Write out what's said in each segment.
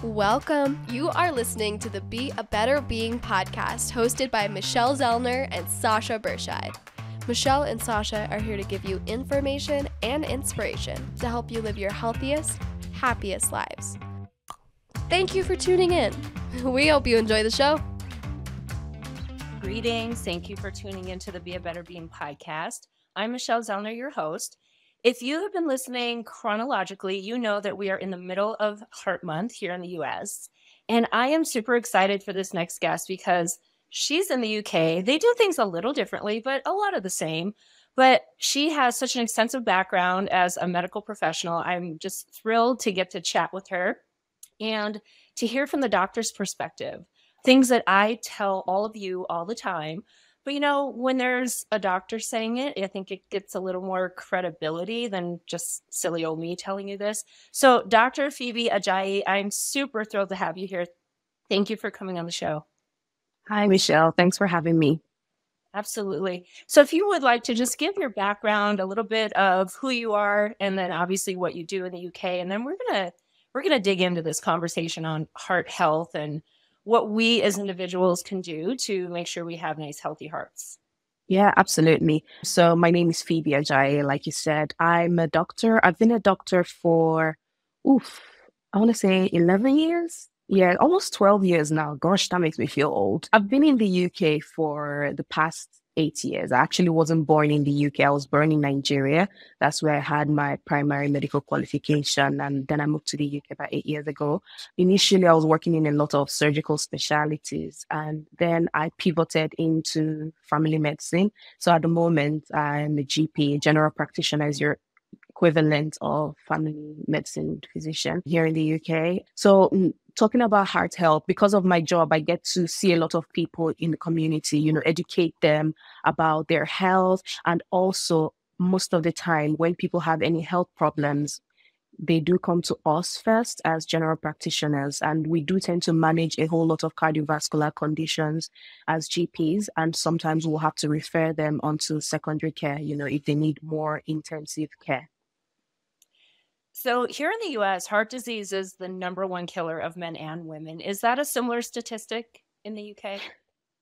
Welcome. You are listening to the Be a Better Being podcast hosted by Michelle Zellner and Sasha Berscheid. Michelle and Sasha are here to give you information and inspiration to help you live your healthiest, happiest lives. Thank you for tuning in. We hope you enjoy the show. Greetings. Thank you for tuning into the Be a Better Being podcast. I'm Michelle Zellner, your host. If you have been listening chronologically, you know that we are in the middle of Heart Month here in the US. And I am super excited for this next guest because she's in the UK. They do things a little differently, but a lot of the same. But she has such an extensive background as a medical professional. I'm just thrilled to get to chat with her and to hear from the doctor's perspective, things that I tell all of you all the time. But, you know, when there's a doctor saying it, I think it gets a little more credibility than just silly old me telling you this. So, Dr. Phoebe Ajayi, I'm super thrilled to have you here. Thank you for coming on the show. Hi, Michelle. Thanks for having me. Absolutely. So if you would like to just give your background, a little bit of who you are, and then obviously what you do in the UK, and then we're gonna dig into this conversation on heart health and what we as individuals can do to make sure we have nice, healthy hearts. Yeah, absolutely. So my name is Phoebe Ajayi. Like you said, I'm a doctor. I've been a doctor for, I want to say 11 years. Yeah, almost 12 years now. Gosh, that makes me feel old. I've been in the UK for the past 8 years. I actually wasn't born in the UK. I was born in Nigeria. That's where I had my primary medical qualification. And then I moved to the UK about 8 years ago. Initially, I was working in a lot of surgical specialties. And then I pivoted into family medicine. So at the moment, I'm a GP, general practitioner, as your equivalent of family medicine physician here in the UK. So talking about heart health, because of my job, I get to see a lot of people in the community, educate them about their health. And also most of the time when people have any health problems, they do come to us first as general practitioners, and we do tend to manage a whole lot of cardiovascular conditions as GPs, and sometimes we'll have to refer them onto secondary care, if they need more intensive care. So here in the US, heart disease is the number one killer of men and women. Is that a similar statistic in the UK?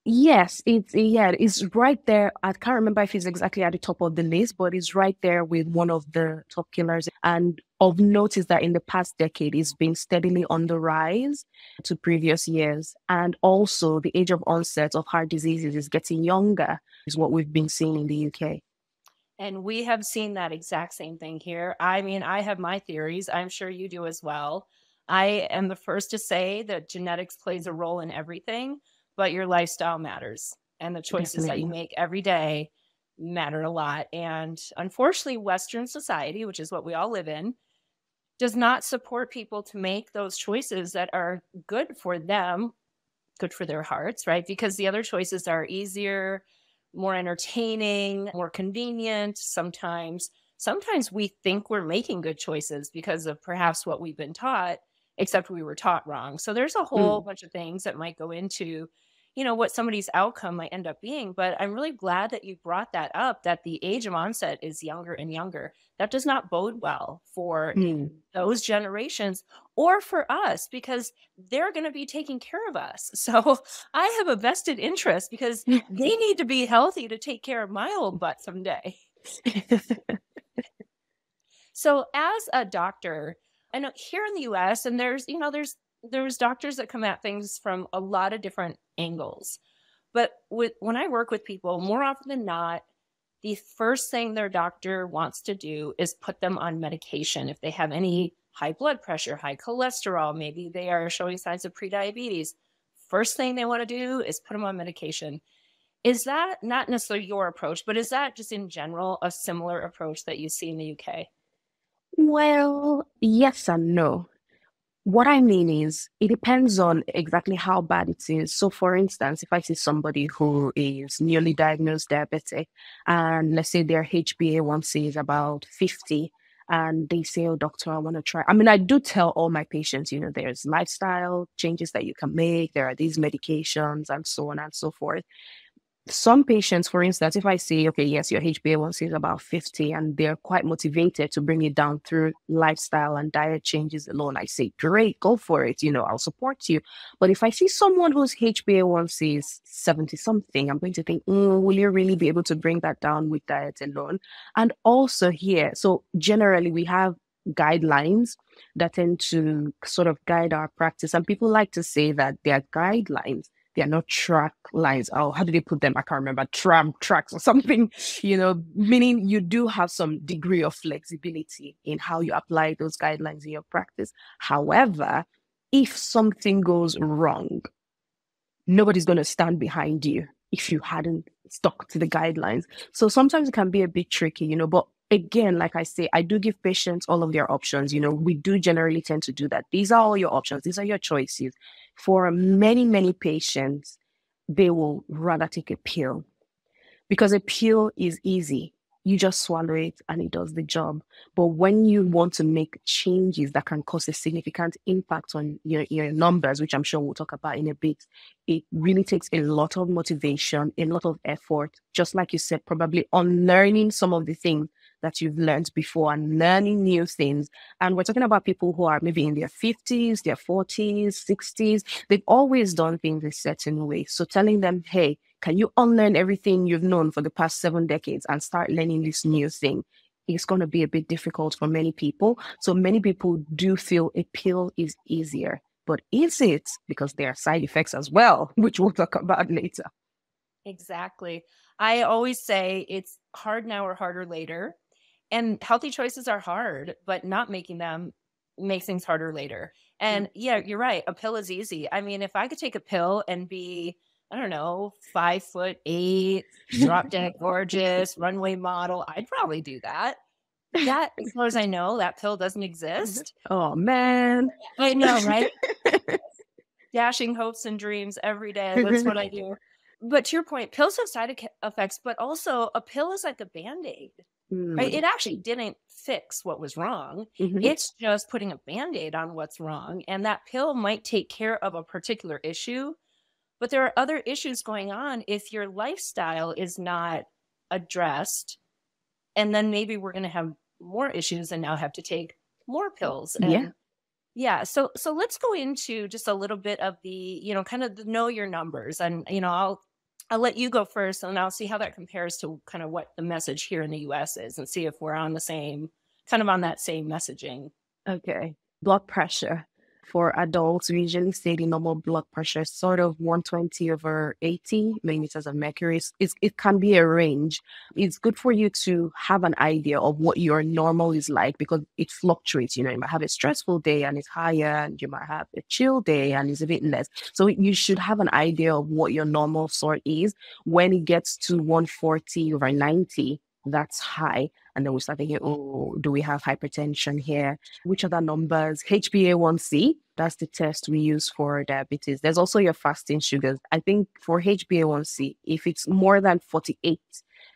Yes, it's right there. I can't remember if it's exactly at the top of the list, but it's right there with one of the top killers. And of note is that in the past decade, it's been steadily on the rise to previous years. And also the age of onset of heart diseases is getting younger, is what we've been seeing in the UK. And we have seen that exact same thing here. I mean, I have my theories. I'm sure you do as well. I am the first to say that genetics plays a role in everything, but your lifestyle matters. And the choices that you make every day matter a lot. And unfortunately, Western society, which is what we all live in, does not support people to make those choices that are good for them, good for their hearts, right? Because the other choices are easier, more entertaining, more convenient. Sometimes we think we're making good choices because of perhaps what we've been taught, except we were taught wrong. So there's a whole bunch of things that might go into, what somebody's outcome might end up being. But I'm really glad that you brought that up, that the age of onset is younger and younger. That does not bode well for those generations or for us, because they're going to be taking care of us. So I have a vested interest because they need to be healthy to take care of my old butt someday. So as a doctor, I know here in the US, and there's doctors that come at things from a lot of different angles. But when I work with people, more often than not, the first thing their doctor wants to do is put them on medication. If they have any high blood pressure, high cholesterol, maybe they are showing signs of prediabetes, first thing they want to do is put them on medication. Is that not necessarily your approach, but is that just in general a similar approach that you see in the UK? Well, yes and no. What I mean is, it depends on exactly how bad it is. So, for instance, if I see somebody who is newly diagnosed diabetic, and let's say their HbA1c is about 50, and they say, "Oh, doctor, I want to try." I mean, I do tell all my patients, there's lifestyle changes that you can make. There are these medications and so on and so forth. some patients, for instance, if I say, okay, yes, your HbA1c is about 50 and they're quite motivated to bring it down through lifestyle and diet changes alone, I say, great, go for it. I'll support you. But if I see someone whose HbA1c is 70 something, I'm going to think, will you really be able to bring that down with diet alone? And also here, so generally we have guidelines that tend to sort of guide our practice. And people like to say that they are guidelines. They are not track lines. Oh, how do they put them? I can't remember. Tram tracks or something, meaning you do have some degree of flexibility in how you apply those guidelines in your practice. However, if something goes wrong, nobody's going to stand behind you if you hadn't stuck to the guidelines. So sometimes it can be a bit tricky, but again, like I say, I do give patients all of their options. We do generally tend to do that. These are all your options. These are your choices. For many, many patients, they will rather take a pill because a pill is easy. You just swallow it and it does the job. But when you want to make changes that can cause a significant impact on your numbers, which I'm sure we'll talk about in a bit, it really takes a lot of motivation, a lot of effort, just like you said, probably unlearning some of the things that you've learned before and learning new things. And we're talking about people who are maybe in their 50s, their 40s, 60s. They've always done things a certain way. So telling them, hey, can you unlearn everything you've known for the past 7 decades and start learning this new thing? It's going to be a bit difficult for many people. So many people do feel a pill is easier. But is it? Because there are side effects as well, which we'll talk about later. Exactly. I always say it's hard now or harder later. And healthy choices are hard, but not making them makes things harder later. And yeah, you're right. A pill is easy. I mean, if I could take a pill and be, I don't know, 5'8", drop dead gorgeous, runway model, I'd probably do that. That, as far as I know, that pill doesn't exist. Oh, man. I know, right? Dashing hopes and dreams every day. That's what I do. But to your point, pills have side effects, but also a pill is like a Band-Aid. Right? It actually didn't fix what was wrong. It's just putting a Band-Aid on what's wrong. And that pill might take care of a particular issue, but there are other issues going on if your lifestyle is not addressed. And then maybe we're going to have more issues and now have to take more pills. And yeah. So let's go into just a little bit of the, kind of the know your numbers. And, I'll let you go first and I'll see how that compares to kind of what the message here in the US is and see if we're on the same, kind of on that same messaging. Okay. Blood pressure. For adults, we usually say the normal blood pressure is sort of 120/80 millimeters of mercury. It can be a range. It's good for you to have an idea of what your normal is like because it fluctuates. You might have a stressful day and it's higher, and you might have a chill day and it's a bit less. So you should have an idea of what your normal sort is. When it gets to 140/90, that's high. And then we start thinking, oh, do we have hypertension here? Which other numbers? HbA1c, that's the test we use for diabetes. There's also your fasting sugars. I think for HbA1c, if it's more than 48,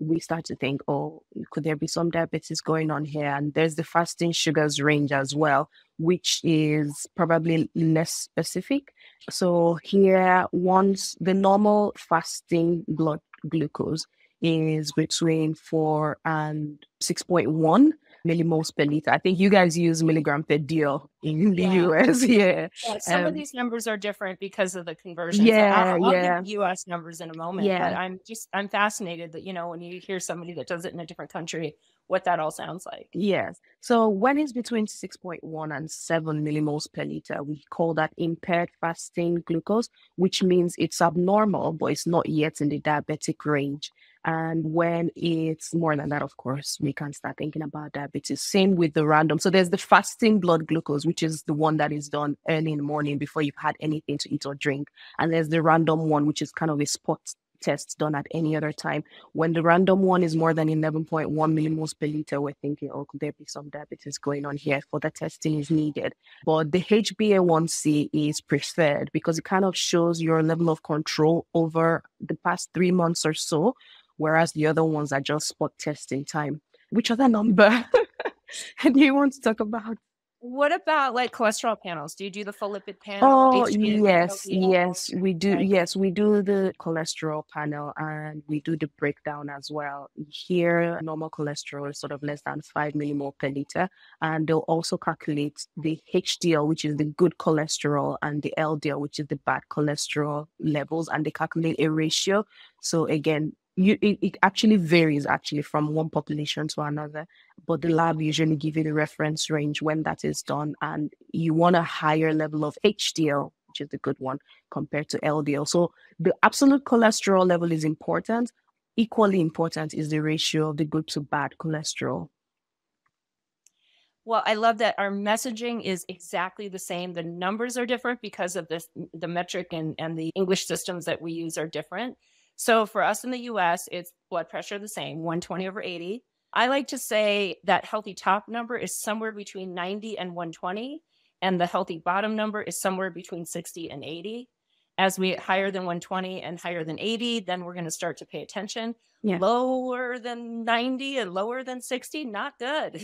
we start to think, oh, could there be some diabetes going on here? And there's the fasting sugars range as well, which is probably less specific. So here, once the normal fasting blood glucose is between 4 and 6.1 millimoles per liter. I think you guys use milligram per deal in the US. Yeah, some of these numbers are different because of the conversions. I'll give US numbers in a moment, but I'm fascinated that, when you hear somebody that does it in a different country, what that all sounds like. Yes. So when it's between 6.1 and 7 millimoles per liter, we call that impaired fasting glucose, which means it's abnormal, but it's not yet in the diabetic range. And when it's more than that, of course, we can start thinking about diabetes. Same with the random. So there's the fasting blood glucose, which is the one that is done early in the morning before you've had anything to eat or drink. And there's the random one, which is kind of a spot test done at any other time. When the random one is more than 11.1 millimoles per liter, we're thinking, oh, could there be some diabetes going on here? For the testing is needed. But the HbA1c is preferred because it kind of shows your level of control over the past 3 months or so, whereas the other ones are just spot testing time. Which other number do you want to talk about? What about like cholesterol panels? Do you do the full lipid panel, Oh, HDL, yes, LDL? we do. Okay. Yes, we do the cholesterol panel and we do the breakdown as well. Here, normal cholesterol is sort of less than 5 millimole per liter. And they'll also calculate the HDL, which is the good cholesterol, and the LDL, which is the bad cholesterol levels. And they calculate a ratio. So again, it actually varies actually from one population to another, but the lab usually give you the reference range when that is done, and you want a higher level of HDL, which is the good one, compared to LDL. So the absolute cholesterol level is important. Equally important is the ratio of the good to bad cholesterol. Well, I love that our messaging is exactly the same. The numbers are different because of this, the metric and the English systems that we use are different. So for us in the US, it's blood pressure the same, 120/80. I like to say that healthy top number is somewhere between 90 and 120, and the healthy bottom number is somewhere between 60 and 80. As we get higher than 120 and higher than 80, then we're going to start to pay attention. Yeah. Lower than 90 and lower than 60, not good.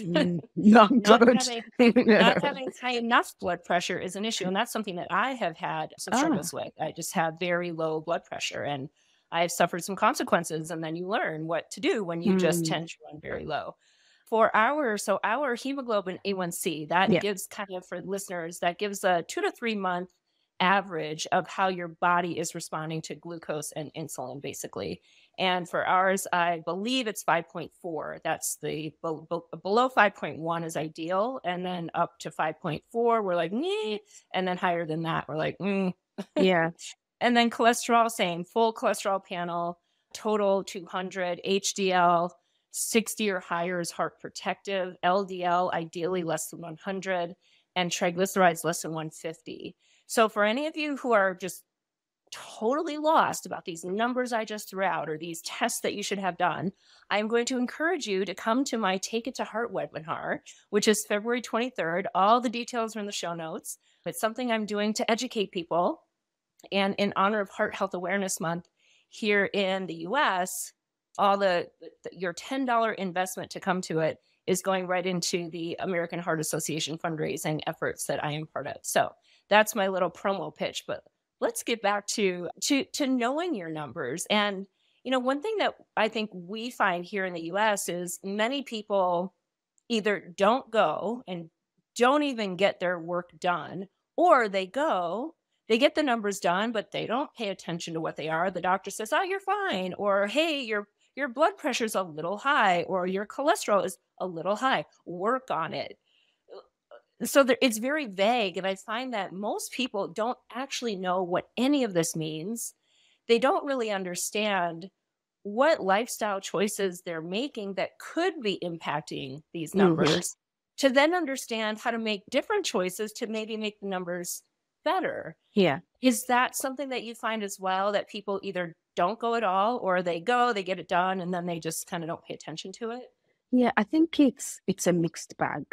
Not Not good. having high enough blood pressure is an issue. And that's something that I have had some struggles with. I just have very low blood pressure and I've suffered some consequences. And then you learn what to do when you just tend to run very low. For our hemoglobin A1C, that Yeah. gives kind of, for listeners, that gives a 2 to 3 month average of how your body is responding to glucose and insulin, basically. And for ours, I believe it's 5.4. That's the below 5.1 is ideal. And then up to 5.4, we're like, nee. And then higher than that, we're like, Yeah. And then cholesterol, same, full cholesterol panel, total 200, HDL 60 or higher is heart protective, LDL ideally less than 100, and triglycerides less than 150. So for any of you who are just totally lost about these numbers I just threw out or these tests that you should have done, I'm going to encourage you to come to my Take It to Heart webinar, which is February 23rd. All the details are in the show notes. It's something I'm doing to educate people. And in honor of Heart Health Awareness Month here in the US, all your $10 investment to come to it is going right into the American Heart Association fundraising efforts that I am part of. So that's my little promo pitch. But let's get back to knowing your numbers. And one thing that I think we find here in the US is many people either don't go and don't even get their work done, or they go, they get the numbers done, but they don't pay attention to what they are. The doctor says, "Oh, you're fine," or "Hey, your blood pressure's a little high," or "Your cholesterol is a little high. Work on it." So it's very vague, and I find that most people don't actually know what any of this means. They don't really understand what lifestyle choices they're making that could be impacting these numbers, to then understand how to make different choices to maybe make the numbers better. Yeah. Is that something that you find as well, that people either don't go at all, or they go, they get it done, and then they just kind of don't pay attention to it? Yeah, I think it's a mixed bag.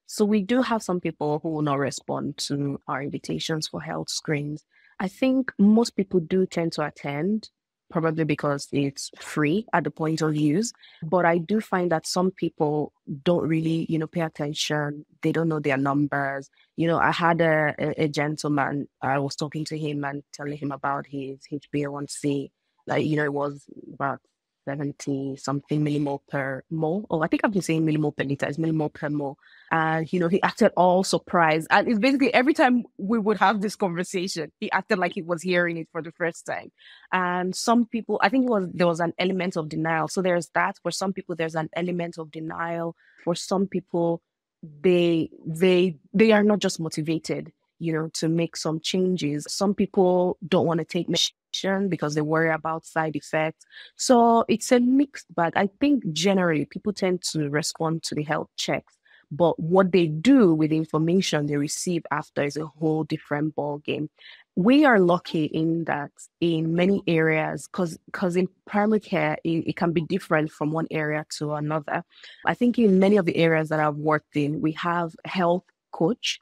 So we do have some people who will not respond to our invitations for health screens. I think most people do tend to attend, probably because it's free at the point of use. But I do find that some people don't really, pay attention. They don't know their numbers. I had a gentleman, I was talking to him and telling him about his HbA1c. Like, it was about 70 something millimole per mole. Oh, I think I've been saying millimole per liter, it's millimole per mole. And, he acted all surprised. And it's basically every time we would have this conversation, he acted like he was hearing it for the first time. And some people, I think there was an element of denial. So there's that. For some people, there's an element of denial. For some people, they are not just motivated, to make some changes. Some people don't want to take medication because they worry about side effects. So it's a mixed bag. I think generally people tend to respond to the health checks, but what they do with the information they receive after is a whole different ball game. We are lucky in that in many areas, because in primary care, it can be different from one area to another. I think in many of the areas that I've worked in, we have health coach,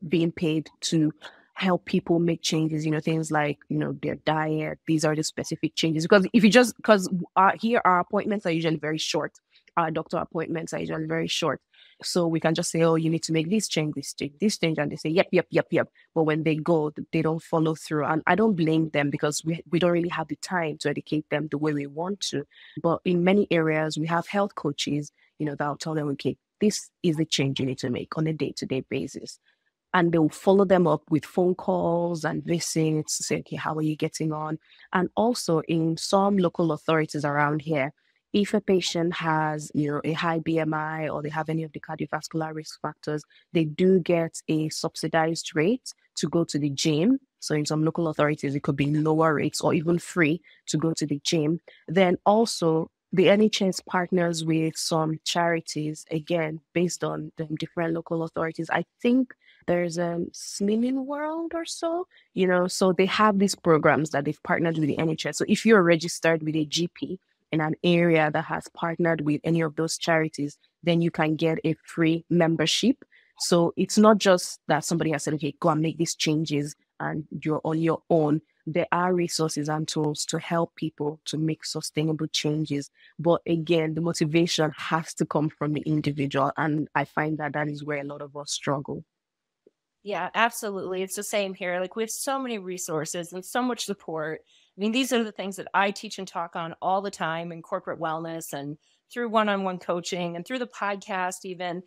being paid to help people make changes, things like, their diet. These are the specific changes. Because here our appointments are usually very short. Our doctor appointments are usually very short. So we can just say, oh, you need to make this change, this change, this change. And they say, yep, yep, yep, yep. But when they go, they don't follow through. And I don't blame them because we don't really have the time to educate them the way we want to. But in many areas, we have health coaches, that'll tell them, okay, this is the change you need to make on a day-to-day basis. And they'll follow them up with phone calls and visits to say, okay, how are you getting on? And also in some local authorities around here, if a patient has, a high BMI or they have any of the cardiovascular risk factors, they do get a subsidized rate to go to the gym. So in some local authorities, it could be lower rates or even free to go to the gym. Then also the NHS partners with some charities, again, based on the different local authorities. I think there's a Slimming World or so, so they have these programs that they've partnered with the NHS. So if you're registered with a GP in an area that has partnered with any of those charities, then you can get a free membership. So it's not just that somebody has said, okay, go and make these changes and you're on your own. There are resources and tools to help people to make sustainable changes. But again, the motivation has to come from the individual. And I find that is where a lot of us struggle. Yeah, absolutely. It's the same here. Like we have so many resources and so much support. I mean, these are the things that I teach and talk on all the time in corporate wellness and through one-on-one coaching and through the podcast even.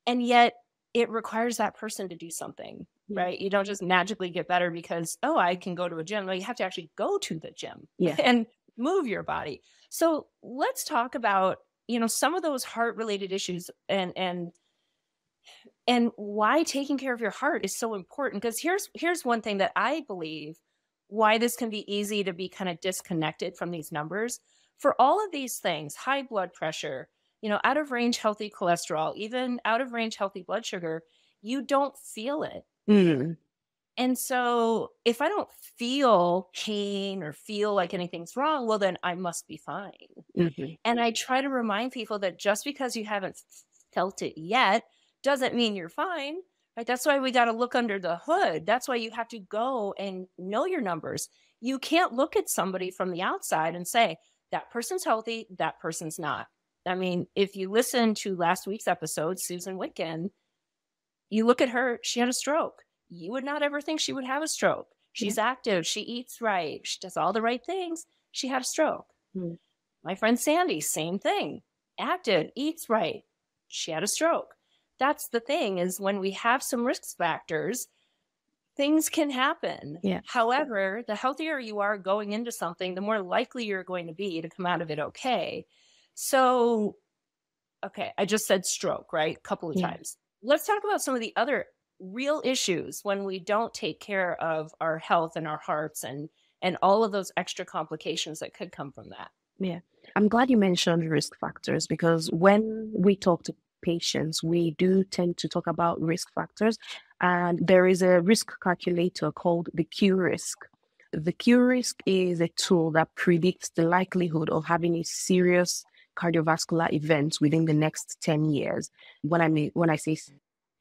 And yet it requires that person to do something, right? You don't just magically get better because, oh, I can go to a gym. No, you have to actually go to the gym and move your body. So let's talk about, some of those heart-related issues and why taking care of your heart is so important. Because here's one thing that I believe why this can be easy to be kind of disconnected from these numbers. For all of these things, high blood pressure, out of range healthy cholesterol, even out of range healthy blood sugar, you don't feel it. And so if I don't feel pain or feel like anything's wrong, well, then I must be fine. And I try to remind people that just because you haven't felt it yet doesn't mean you're fine, right? That's why we got to look under the hood. That's why you have to go and know your numbers. You can't look at somebody from the outside and say, that person's healthy, that person's not. I mean, if you listen to last week's episode, Susan Witkin, you look at her, she had a stroke. You would not ever think she would have a stroke. She's active. She eats right. She does all the right things. She had a stroke. My friend Sandy, same thing. Active, eats right. She had a stroke. That's the thing, is when we have some risk factors, things can happen. However, the healthier you are going into something, the more likely you're going to be to come out of it okay. So, okay, I just said stroke, right? A couple of times. Let's talk about some of the other real issues when we don't take care of our health and our hearts and all of those extra complications that could come from that. Yeah. I'm glad you mentioned risk factors because when we talk to patients, we do tend to talk about risk factors. And there is a risk calculator called the Q risk. The Q risk is a tool that predicts the likelihood of having a serious cardiovascular event within the next 10 years. When I say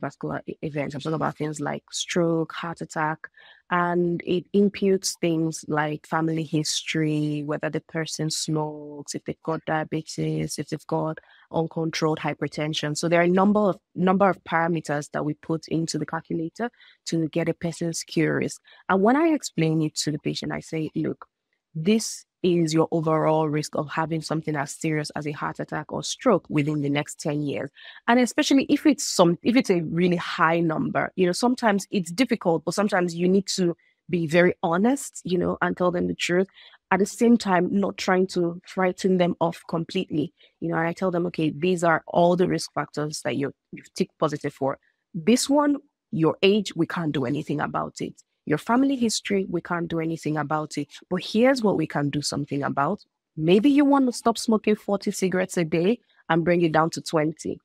vascular events, I'm talking about things like stroke, heart attack, and it imputes things like family history, whether the person smokes, if they've got diabetes, if they've got uncontrolled hypertension. So there are a number of parameters that we put into the calculator to get a person's Q risk. And when I explain it to the patient, I say, look, this is your overall risk of having something as serious as a heart attack or stroke within the next 10 years. And especially if it's a really high number, sometimes it's difficult, but sometimes you need to be very honest, and tell them the truth. At the same time, not trying to frighten them off completely. And I tell them, okay, these are all the risk factors that you've ticked positive for. This one, your age, we can't do anything about it. Your family history, we can't do anything about it. But here's what we can do something about. Maybe you want to stop smoking 40 cigarettes a day and bring it down to 20.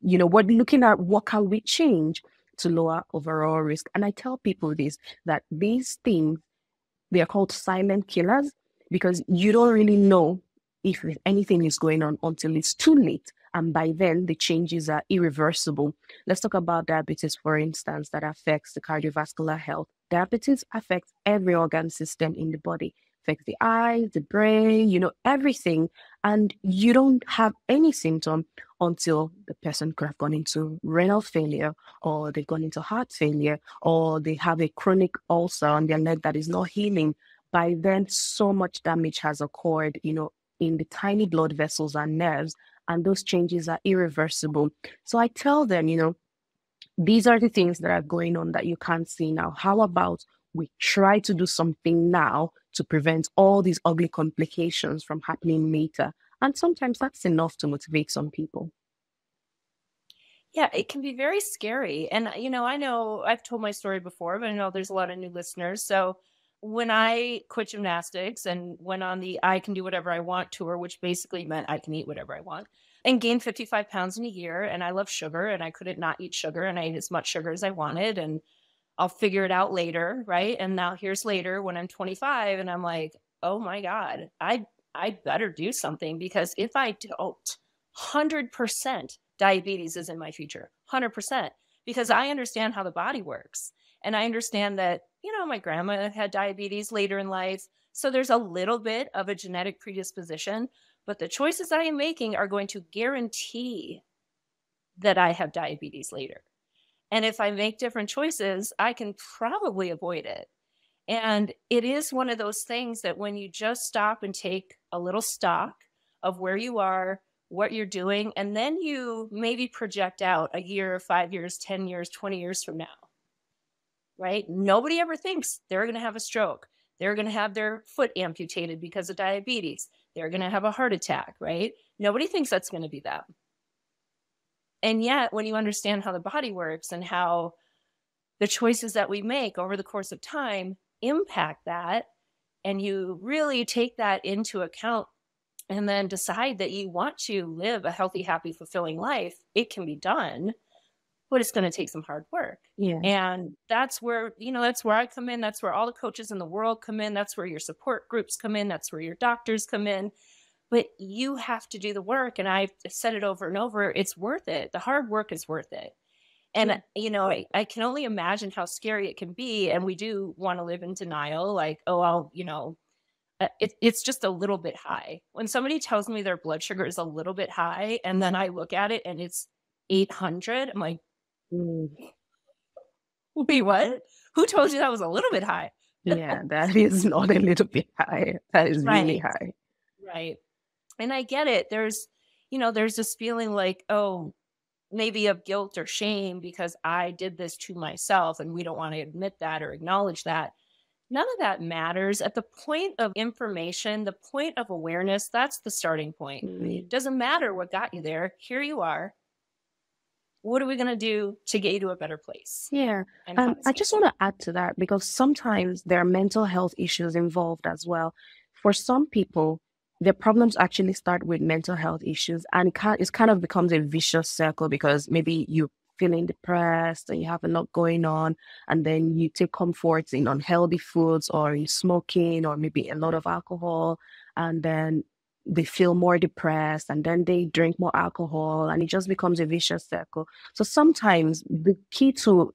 We're looking at what can we change to lower overall risk. And I tell people that these things, they are called silent killers because you don't really know if anything is going on until it's too late. And by then, the changes are irreversible. Let's talk about diabetes, for instance, that affects the cardiovascular health. Diabetes affects every organ system in the body. affects the eyes, the brain, everything. And you don't have any symptom until the person could have gone into renal failure, or they've gone into heart failure, or they have a chronic ulcer on their leg that is not healing. By then, so much damage has occurred, in the tiny blood vessels and nerves, and those changes are irreversible. So I tell them, these are the things that are going on that you can't see now. How about we try to do something now to prevent all these ugly complications from happening later? And sometimes that's enough to motivate some people. Yeah, it can be very scary. And, I know I've told my story before, but I know there's a lot of new listeners. So when I quit gymnastics and went on the I Can Do Whatever I Want tour, which basically meant I can eat whatever I want, and gained 55 pounds in a year. And I love sugar and I couldn't not eat sugar, and I ate as much sugar as I wanted. And I'll figure it out later. Right. And now here's later when I'm 25 and I'm like, oh my God, I better do something, because if I don't, 100% diabetes is in my future, 100%, because I understand how the body works. And I understand that, my grandma had diabetes later in life. So there's a little bit of a genetic predisposition, but the choices I am making are going to guarantee that I have diabetes later. And if I make different choices, I can probably avoid it. And it is one of those things that when you just stop and take a little stock of where you are, what you're doing, and then you maybe project out a year, 5 years, 10 years, 20 years from now, right? Nobody ever thinks they're going to have a stroke. They're going to have their foot amputated because of diabetes. They're going to have a heart attack, right? Nobody thinks that's going to be them. And yet, when you understand how the body works and how the choices that we make over the course of time impact that, and you really take that into account and then decide that you want to live a healthy, happy, fulfilling life, it can be done, but it's going to take some hard work. Yeah. And that's where, that's where I come in. That's where all the coaches in the world come in. That's where your support groups come in. That's where your doctors come in. But you have to do the work. And I've said it over and over. It's worth it. The hard work is worth it. And, I can only imagine how scary it can be. And we do want to live in denial. Like, oh, it's just a little bit high. When somebody tells me their blood sugar is a little bit high, and then I look at it and it's 800, I'm like, wait, what? Who told you that was a little bit high? Yeah, that is not a little bit high. That is really high. Right. And I get it. There's this feeling like, oh, maybe of guilt or shame because I did this to myself, and we don't want to admit that or acknowledge that. None of that matters. At the point of information, the point of awareness, that's the starting point. It doesn't matter what got you there. Here you are. What are we going to do to get you to a better place? Yeah. I just want to add to that, because sometimes there are mental health issues involved as well. For some people, their problems actually start with mental health issues, and it kind of becomes a vicious circle, because maybe you're feeling depressed and you have a lot going on, and then you take comfort in unhealthy foods, or you're smoking, or maybe a lot of alcohol, and then they feel more depressed, and then they drink more alcohol, and it just becomes a vicious circle. So sometimes the key to,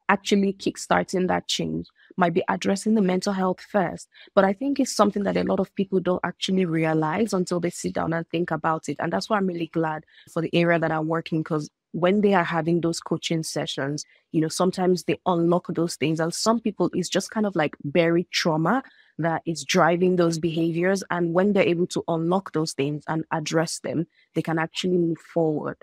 actually kickstarting that change might be addressing the mental health first. But I think it's something that a lot of people don't actually realize until they sit down and think about it. And that's why I'm really glad for the area that I'm working, because when they are having those coaching sessions, sometimes they unlock those things. And some people, it's just kind of like buried trauma that is driving those behaviors. And when they're able to unlock those things and address them, they can actually move forward.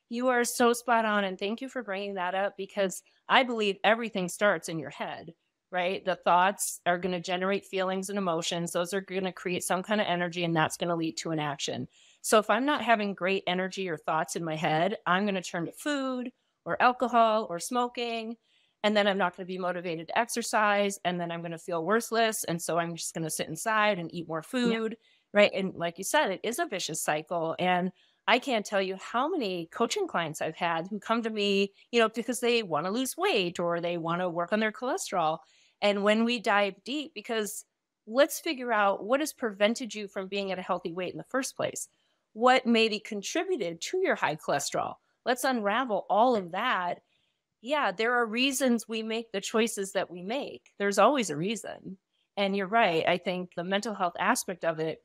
You are so spot on. And thank you for bringing that up, because I believe everything starts in your head, right? The thoughts are going to generate feelings and emotions. Those are going to create some kind of energy, and that's going to lead to an action. So if I'm not having great energy or thoughts in my head, I'm going to turn to food or alcohol or smoking. And then I'm not going to be motivated to exercise. And then I'm going to feel worthless. And so I'm just going to sit inside and eat more food, right? And like you said, it is a vicious cycle. And I can't tell you how many coaching clients I've had who come to me, because they want to lose weight or they want to work on their cholesterol. And when we dive deep, because let's figure out what has prevented you from being at a healthy weight in the first place. What maybe contributed to your high cholesterol? Let's unravel all of that. Yeah, there are reasons we make the choices that we make. There's always a reason. And you're right. I think the mental health aspect of it,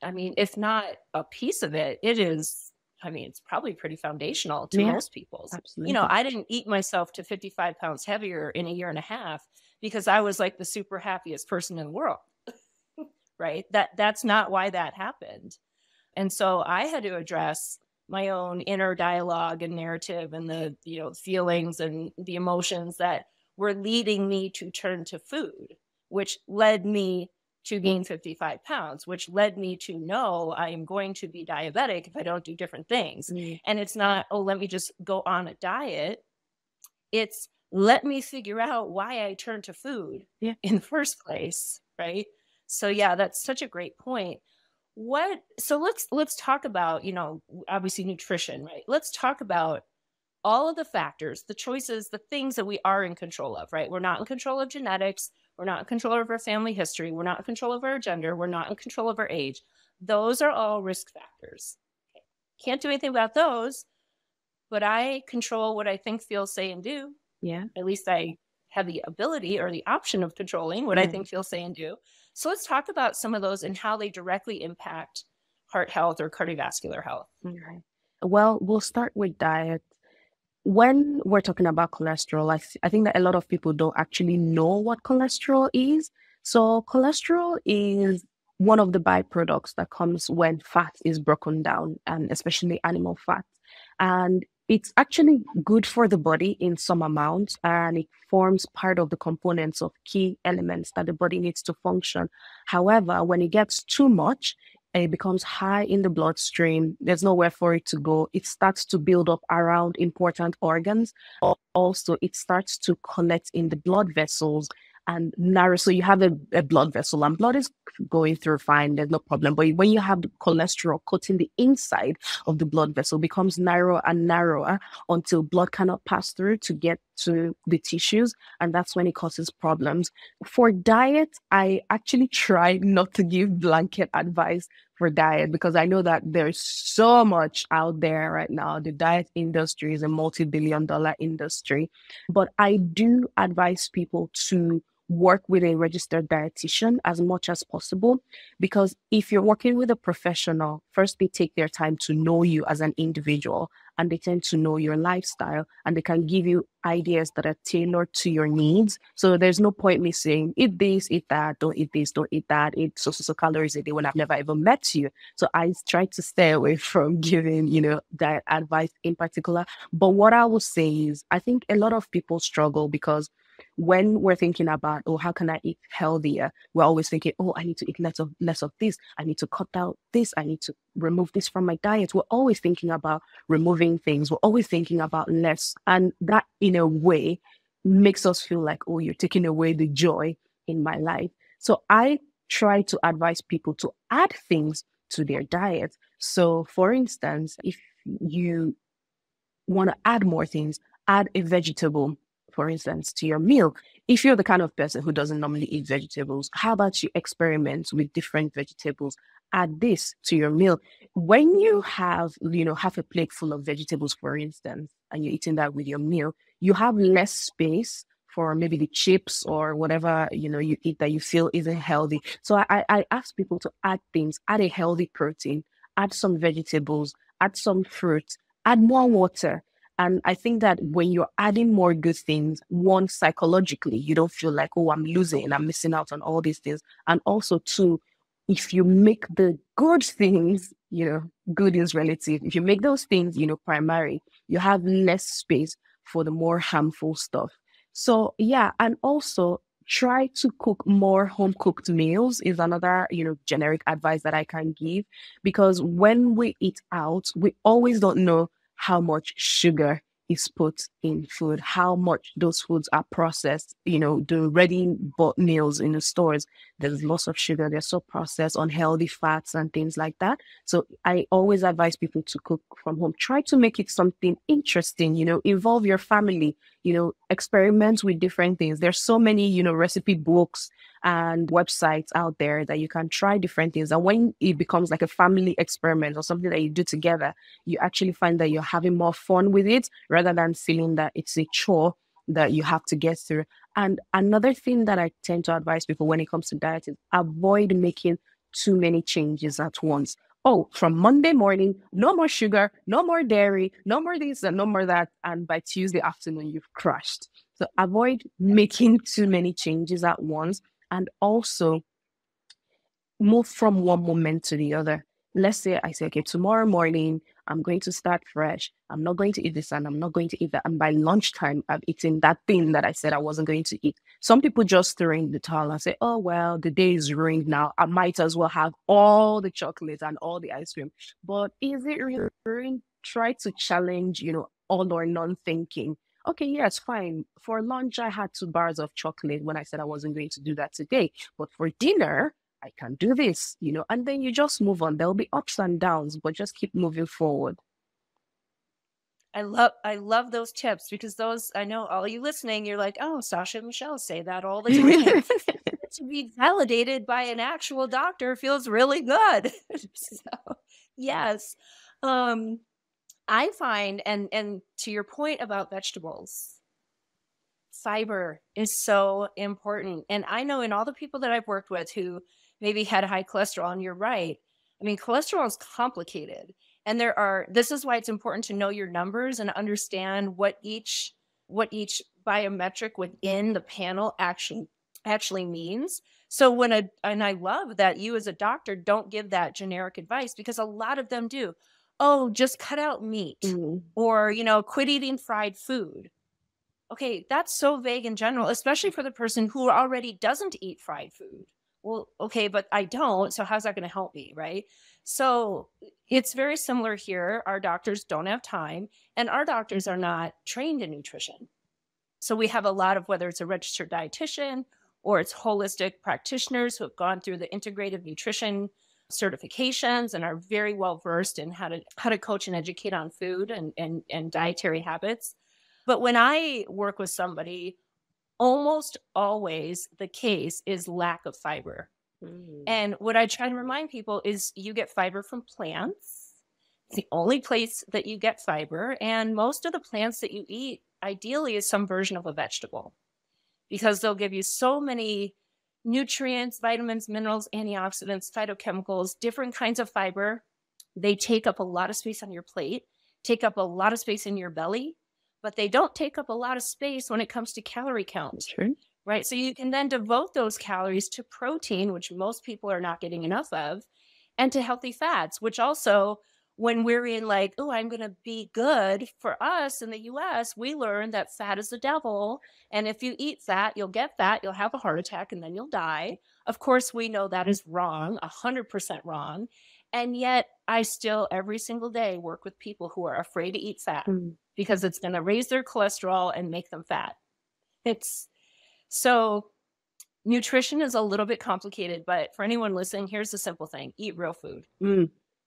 I mean, if not a piece of it, it is, I mean, it's probably pretty foundational to Yeah, most people's. absolutely. I didn't eat myself to 55 pounds heavier in a year and a half because I was like the super happiest person in the world, right? That's not why that happened. And so I had to address my own inner dialogue and narrative and the, feelings and the emotions that were leading me to turn to food, which led me to gain 55 pounds, which led me to know I am going to be diabetic if I don't do different things. And it's not, oh, let me just go on a diet. It's let me figure out why I turned to food in the first place. Right. So yeah, that's such a great point. So let's talk about, obviously nutrition, right? Let's talk about all of the factors, the choices, the things that we are in control of, right? We're not in control of genetics. We're not in control of our family history. We're not in control of our gender. We're not in control of our age. Those are all risk factors. Okay. Can't do anything about those, but I control what I think, feel, say, and do. Yeah. At least I have the ability or the option of controlling what I think, feel, say, and do. So let's talk about some of those and how they directly impact heart health or cardiovascular health. Okay. Well, we'll start with diet. When we're talking about cholesterol, I think that a lot of people don't actually know what cholesterol is. So cholesterol is one of the byproducts that comes when fat is broken down, and especially animal fat. And it's actually good for the body in some amounts, and it forms part of the components of key elements that the body needs to function. However, when it gets too much, it becomes high in the bloodstream. There's nowhere for it to go. It starts to build up around important organs. Also, it starts to collect in the blood vessels and narrow. So you have a blood vessel and blood is going through fine. There's no problem. But when you have the cholesterol coating the inside of the blood vessel, it becomes narrower and narrower until blood cannot pass through to get to the tissues. And that's when it causes problems. For diet, I actually try not to give blanket advice for diet because I know that there's so much out there right now. The diet industry is a multi-billion-dollar industry. But I do advise people to work with a registered dietitian as much as possible, because if you're working with a professional, first they take their time to know you as an individual, and they tend to know your lifestyle, and they can give you ideas that are tailored to your needs. So there's no point me saying, eat this, eat that, don't eat this, don't eat that, eat so calories a day when I've never even met you. So I try to stay away from giving, diet advice in particular. But what I will say is, I think a lot of people struggle because when we're thinking about, oh, how can I eat healthier? We're always thinking, oh, I need to eat less of this. I need to cut out this. I need to remove this from my diet. We're always thinking about removing things. We're always thinking about less. And that, in a way, makes us feel like, oh, you're taking away the joy in my life. So I try to advise people to add things to their diet. So, for instance, if you want to add more things, add a vegetable, for instance, to your meal. If you're the kind of person who doesn't normally eat vegetables, how about you experiment with different vegetables? Add this to your meal. When you have, half a plate full of vegetables, for instance, and you're eating that with your meal, you have less space for maybe the chips or whatever, you eat that you feel isn't healthy. So I ask people to add things, add a healthy protein, add some vegetables, add some fruit, add more water. And I think that when you're adding more good things, one, psychologically, you don't feel like, oh, I'm losing, I'm missing out on all these things. And also, two, if you make the good things, good is relative. If you make those things, primary, you have less space for the more harmful stuff. So, yeah. And also, try to cook more home cooked meals is another, generic advice that I can give, because when we eat out, we always don't know how much sugar is put in food, how much those foods are processed. The ready bought meals in the stores, there's lots of sugar, they're so processed, unhealthy fats and things like that. So I always advise people to cook from home. Try to make it something interesting, involve your family, experiment with different things. There's so many, recipe books and websites out there that you can try different things. And when it becomes like a family experiment or something that you do together, you actually find that you're having more fun with it rather than feeling that it's a chore that you have to get through. And another thing that I tend to advise people when it comes to diet is avoid making too many changes at once. Oh, from Monday morning, no more sugar, no more dairy, no more this and no more that. And by Tuesday afternoon, you've crashed. So avoid making too many changes at once. And also move from one moment to the other. Let's say I say, okay, tomorrow morning, I'm going to start fresh. I'm not going to eat this and I'm not going to eat that. And by lunchtime, I've eaten that thing that I said I wasn't going to eat. Some people just throw in the towel and say, oh, well, the day is ruined now. I might as well have all the chocolate and all the ice cream. But is it really ruined? Try to challenge, all or none thinking. Okay, yes, fine. For lunch, I had 2 bars of chocolate when I said I wasn't going to do that today. But for dinner, I can do this, and then you just move on. There'll be ups and downs, but just keep moving forward. I love those tips because those, I know all you listening, you're like, oh, Sasha and Michelle say that all the time. To be validated by an actual doctor feels really good. So, yes. I find, and to your point about vegetables, fiber is so important. And I know in all the people that I've worked with who maybe had high cholesterol, and you're right. I mean, cholesterol is complicated. And this is why it's important to know your numbers and understand what each biometric within the panel actually means. So and I love that you as a doctor don't give that generic advice, because a lot of them do. Oh, just cut out meat, or, quit eating fried food. Okay, that's so vague in general, especially for the person who already doesn't eat fried food. Well, okay, but I don't, so how's that going to help me, right? So it's very similar here. Our doctors don't have time, and our doctors are not trained in nutrition. So we have a lot of, whether it's a registered dietitian or it's holistic practitioners who have gone through the integrative nutrition certifications and are very well versed in how to coach and educate on food and dietary habits. But when I work with somebody, almost always the case is lack of fiber. And what I try to remind people is you get fiber from plants. It's the only place that you get fiber. And most of the plants that you eat, ideally, is some version of a vegetable, because they'll give you so many nutrients, vitamins, minerals, antioxidants, phytochemicals, different kinds of fiber. They take up a lot of space on your plate, take up a lot of space in your belly, but they don't take up a lot of space when it comes to calorie count. Sure. Right? So you can then devote those calories to protein, which most people are not getting enough of, and to healthy fats, which also, when we're in like, oh, I'm going to be good, for us in the US, we learn that fat is the devil. And if you eat fat, you'll get fat, you'll have a heart attack, and then you'll die. Of course, we know that is wrong, 100% wrong. And yet I still every single day work with people who are afraid to eat fat because it's going to raise their cholesterol and make them fat. So nutrition is a little bit complicated, but for anyone listening, here's the simple thing: eat real food.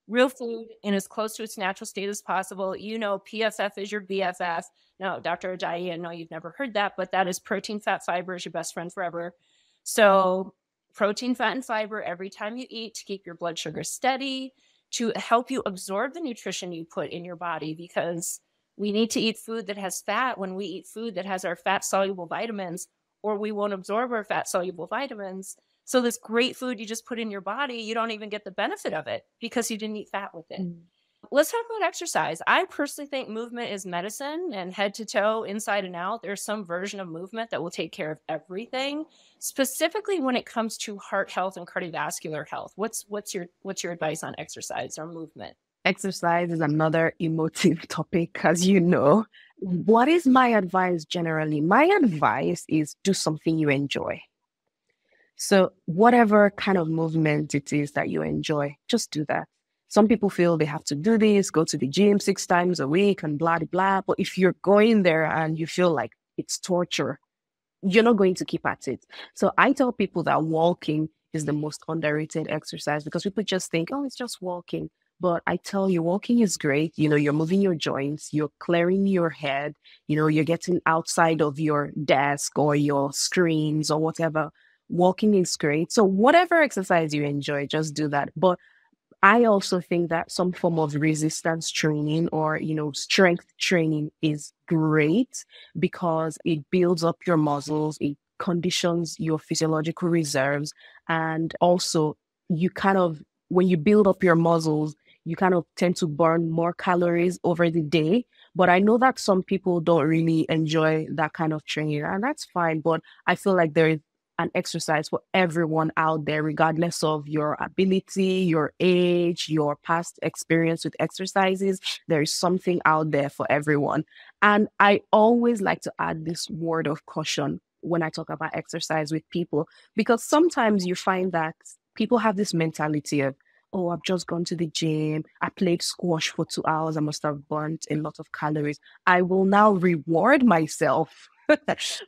Real food in as close to its natural state as possible. PFF is your BFF. No, Dr. Ajayi, I know you've never heard that, but that is protein, fat, fiber is your best friend forever. So protein, fat, and fiber every time you eat to keep your blood sugar steady, to help you absorb the nutrition you put in your body, because we need to eat food that has fat when we eat food that has our fat-soluble vitamins, or we won't absorb our fat-soluble vitamins. So this great food you just put in your body, you don't even get the benefit of it because you didn't eat fat with it. Let's talk about exercise. I personally think movement is medicine, and head to toe, inside and out, there's some version of movement that will take care of everything, specifically when it comes to heart health and cardiovascular health. What's your advice on exercise or movement? Exercise is another emotive topic, as you know. What is my advice generally? My advice is do something you enjoy. So whatever kind of movement it is that you enjoy, just do that. Some people feel they have to do this, go to the gym 6 times a week and blah, blah, blah. But if you're going there and you feel like it's torture, you're not going to keep at it. So I tell people that walking is the most underrated exercise, because people just think, oh, it's just walking. But I tell you, walking is great. You're moving your joints, you're clearing your head, you're getting outside of your desk or your screens or whatever. Walking is great. So whatever exercise you enjoy, just do that. But I also think that some form of resistance training or, strength training is great because it builds up your muscles, it conditions your physiological reserves, and also you kind of, when you build up your muscles, you kind of tend to burn more calories over the day. But I know that some people don't really enjoy that kind of training, and that's fine. But I feel like there is an exercise for everyone out there, regardless of your ability, your age, your past experience with exercises. There is something out there for everyone. And I always like to add this word of caution when I talk about exercise with people, because sometimes you find that people have this mentality of, oh, I've just gone to the gym. I played squash for 2 hours. I must have burnt a lot of calories. I will now reward myself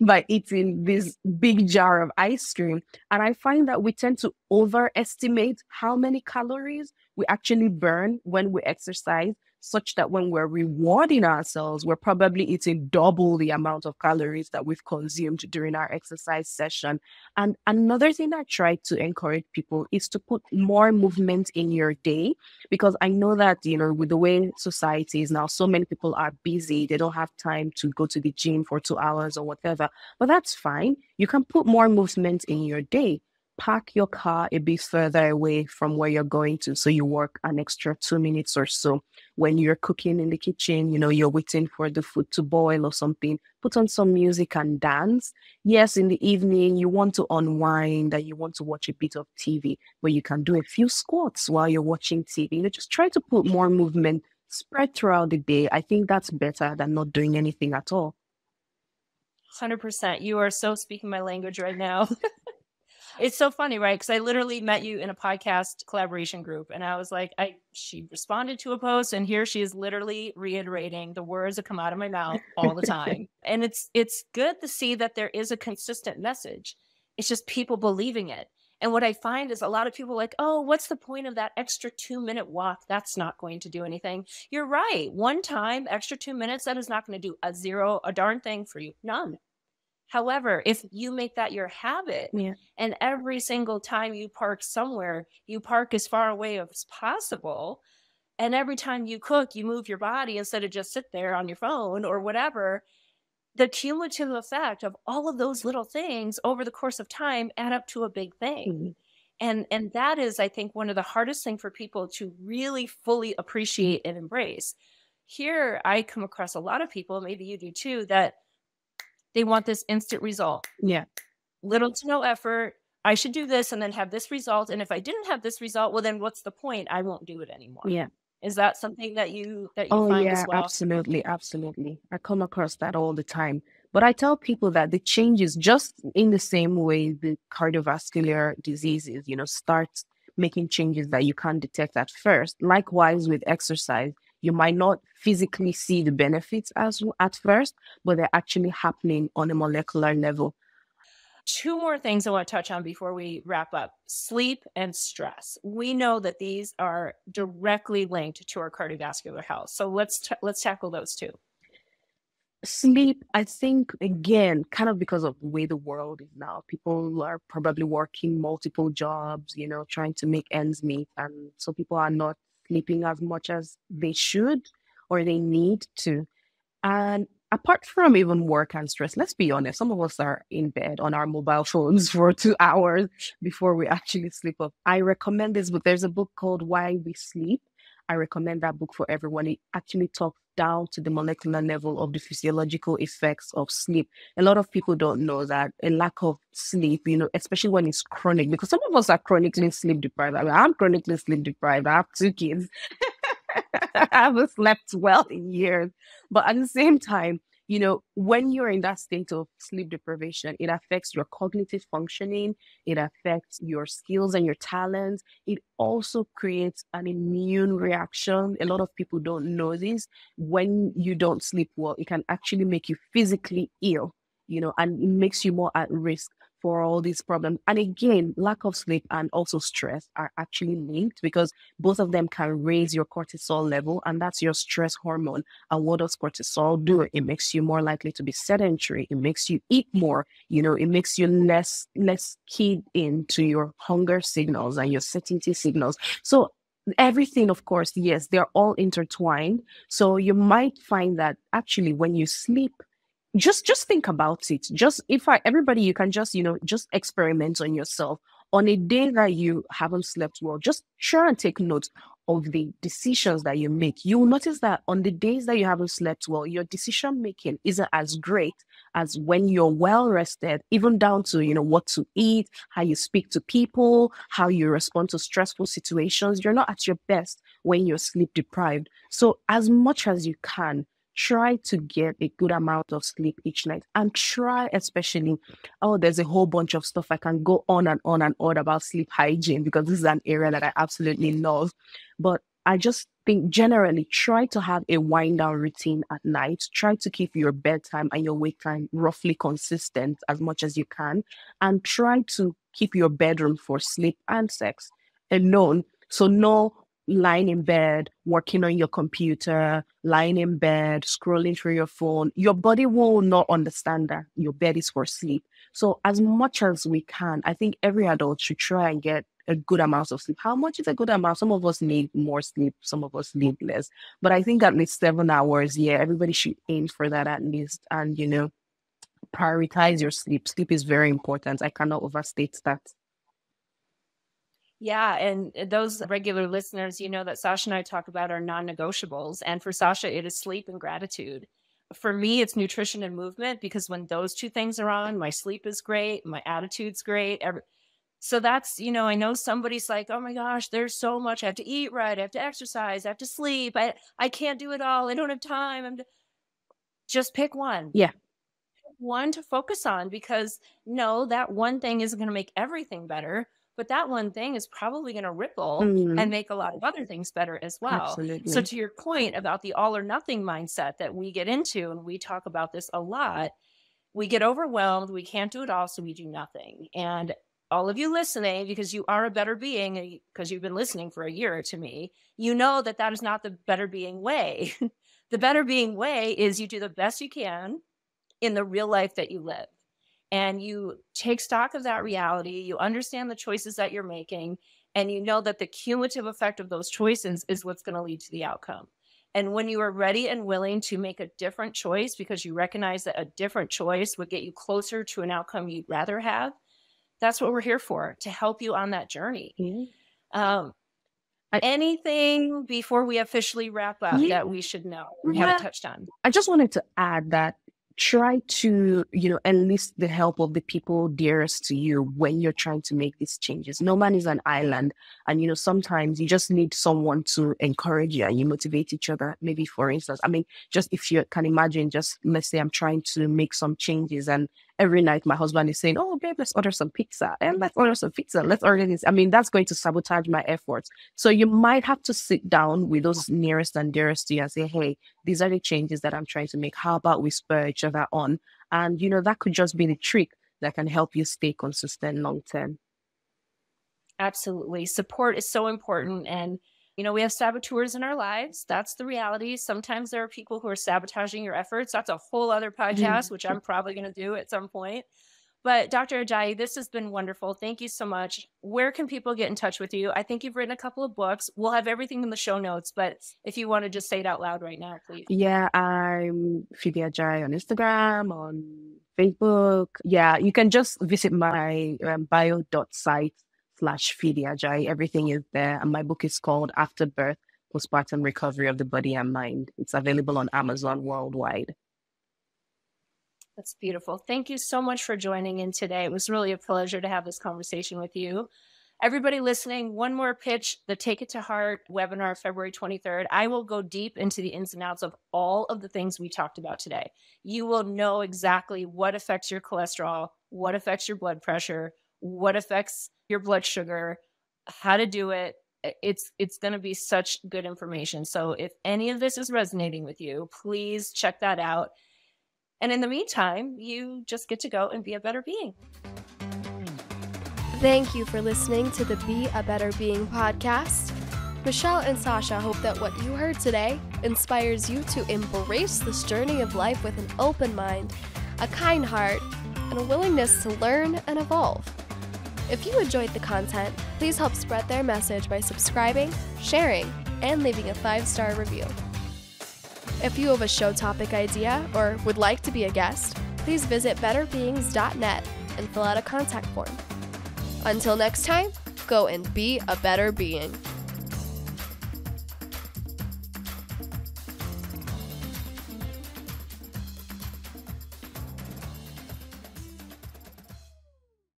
by eating this big jar of ice cream. And I find that we tend to overestimate how many calories we actually burn when we exercise, such that when we're rewarding ourselves, we're probably eating double the amount of calories that we've consumed during our exercise session. And another thing I try to encourage people is to put more movement in your day, because I know that, with the way society is now, so many people are busy. They don't have time to go to the gym for 2 hours or whatever. But that's fine. You can put more movement in your day. Park your car a bit further away from where you're going to, so you work an extra 2 minutes or so. When you're cooking in the kitchen, you're waiting for the food to boil or something, put on some music and dance. Yes, in the evening, you want to unwind and you want to watch a bit of TV, but you can do a few squats while you're watching TV. Just try to put more movement spread throughout the day. I think that's better than not doing anything at all. 100%. You are so speaking my language right now. It's so funny, right? Because I literally met you in a podcast collaboration group, and I was like, she responded to a post, and here she is literally reiterating the words that come out of my mouth all the time. And it's good to see that there is a consistent message. It's just people believing it. And what I find is a lot of people are like, oh, what's the point of that extra 2-minute walk? That's not going to do anything. You're right. One time, extra 2 minutes, that is not going to do a darn thing for you. None. However, if you make that your habit, and every single time you park somewhere, you park as far away as possible, and every time you cook, you move your body instead of just sit there on your phone or whatever, the cumulative effect of all of those little things over the course of time add up to a big thing. And that is, I think, one of the hardest things for people to really fully appreciate and embrace. Here, I come across a lot of people, maybe you do too, that they want this instant result. Yeah. Little to no effort. I should do this and then have this result. And if I didn't have this result, well, then what's the point? I won't do it anymore. Yeah. Is that something that you Oh, find yeah, as well? absolutely. Absolutely. I come across that all the time. But I tell people that the changes, just in the same way the cardiovascular diseases, start making changes that you can't detect at first. Likewise with exercise, you might not physically see the benefits as at first, but they're actually happening on a molecular level. 2 more things I want to touch on before we wrap up. Sleep and stress. We know that these are directly linked to our cardiovascular health. So let's tackle those two. Sleep, I think, again, kind of because of the way the world is now, people are probably working multiple jobs, trying to make ends meet. And so people are not sleeping as much as they should or they need to. And apart from even work and stress, let's be honest, some of us are in bed on our mobile phones for 2 hours before we actually sleep off. I recommend this book. There's a book called Why We Sleep. I recommend that book for everyone. It actually talks down to the molecular level of the physiological effects of sleep. A lot of people don't know that a lack of sleep, especially when it's chronic, because some of us are chronically sleep deprived. I mean, I'm chronically sleep deprived. I have 2 kids. I haven't slept well in years. But at the same time, when you're in that state of sleep deprivation, it affects your cognitive functioning, it affects your skills and your talents. It also creates an immune reaction. A lot of people don't know this. When you don't sleep well, it can actually make you physically ill, and it makes you more at risk for all these problems. And again, lack of sleep and also stress are actually linked, because both of them can raise your cortisol level, and that's your stress hormone. And what does cortisol do? It makes you more likely to be sedentary. It makes you eat more. It makes you less keyed into your hunger signals and your satiety signals. So everything, of course, yes, they're all intertwined. So you might find that actually when you sleep, just think about it. Just if I everybody, you can just, just experiment on yourself. On a day that you haven't slept well, just try and take note of the decisions that you make. You will notice that on the days that you haven't slept well, your decision making isn't as great as when you're well rested, even down to, what to eat, how you speak to people, how you respond to stressful situations. You're not at your best when you're sleep deprived. So as much as you can, try to get a good amount of sleep each night, and try especially, oh, there's a whole bunch of stuff I can go on and on and on about sleep hygiene, because this is an area that I absolutely love. But I just think generally try to have a wind down routine at night. Try to keep your bedtime and your wake time roughly consistent as much as you can, and try to keep your bedroom for sleep and sex alone. So no lying in bed, working on your computer, lying in bed, scrolling through your phone. Your body will not understand that your bed is for sleep. So as much as we can, I think every adult should try and get a good amount of sleep. How much is a good amount? Some of us need more sleep, some of us need less. But I think at least 7 hours, yeah, everybody should aim for that at least. And, prioritize your sleep. Sleep is very important. I cannot overstate that. Yeah, and those regular listeners, that Sasha and I talk about our non-negotiables. And for Sasha, it is sleep and gratitude. For me, it's nutrition and movement, because when those two things are on, my sleep is great, my attitude's great. So that's, I know somebody's like, oh my gosh, there's so much. I have to eat right. I have to exercise. I have to sleep. I can't do it all. I don't have time. Just pick one. Yeah. One to focus on, because no, that one thing isn't going to make everything better. But that one thing is probably going to ripple and make a lot of other things better as well. Absolutely. So to your point about the all or nothing mindset that we get into, and we talk about this a lot, we get overwhelmed, we can't do it all, so we do nothing. And all of you listening, because you are a better being, because you've been listening for a year to me, that that is not the better being way. The better being way is you do the best you can in the real life that you live. And you take stock of that reality, you understand the choices that you're making, and you know that the cumulative effect of those choices is what's going to lead to the outcome. And when you are ready and willing to make a different choice, because you recognize that a different choice would get you closer to an outcome you'd rather have, that's what we're here for, to help you on that journey. Anything before we officially wrap up that we should know we haven't touched on? I just wanted to add that try to, enlist the help of the people dearest to you when you're trying to make these changes. No man is an island. And, sometimes you just need someone to encourage you and you motivate each other. Maybe, for instance, just if you can imagine, just let's say I'm trying to make some changes, and every night my husband is saying, oh, babe, let's order some pizza. And let's order some pizza. Let's order this. That's going to sabotage my efforts. So you might have to sit down with those nearest and dearest to you and say, hey, these are the changes that I'm trying to make. How about we spur each other on? And, that could just be the trick that can help you stay consistent long term. Absolutely. Support is so important. And, we have saboteurs in our lives. That's the reality. Sometimes there are people who are sabotaging your efforts. That's a whole other podcast, which I'm probably going to do at some point. But Dr. Ajayi, this has been wonderful. Thank you so much. Where can people get in touch with you? I think you've written a couple of books. We'll have everything in the show notes, but if you want to just say it out loud right now, please. Yeah, I'm Phoebe Ajayi on Instagram, on Facebook. Yeah, you can just visit my bio.site/Phoebe Ajayi. Everything is there. And my book is called After Birth, Postpartum Recovery of the Body and Mind. It's available on Amazon worldwide. That's beautiful. Thank you so much for joining in today. It was really a pleasure to have this conversation with you. Everybody listening, one more pitch, the Take It to Heart webinar, February 23rd. I will go deep into the ins and outs of all of the things we talked about today. You will know exactly what affects your cholesterol, what affects your blood pressure, what affects your blood sugar, how to do it. It's going to be such good information. So if any of this is resonating with you, please check that out. And in the meantime, you just get to go and be a better being. Thank you for listening to the Be a Better Being podcast. Michelle and Sasha hope that what you heard today inspires you to embrace this journey of life with an open mind, a kind heart, and a willingness to learn and evolve. If you enjoyed the content, please help spread their message by subscribing, sharing, and leaving a 5-star review. If you have a show topic idea or would like to be a guest, please visit betterbeings.net and fill out a contact form. Until next time, go and be a better being.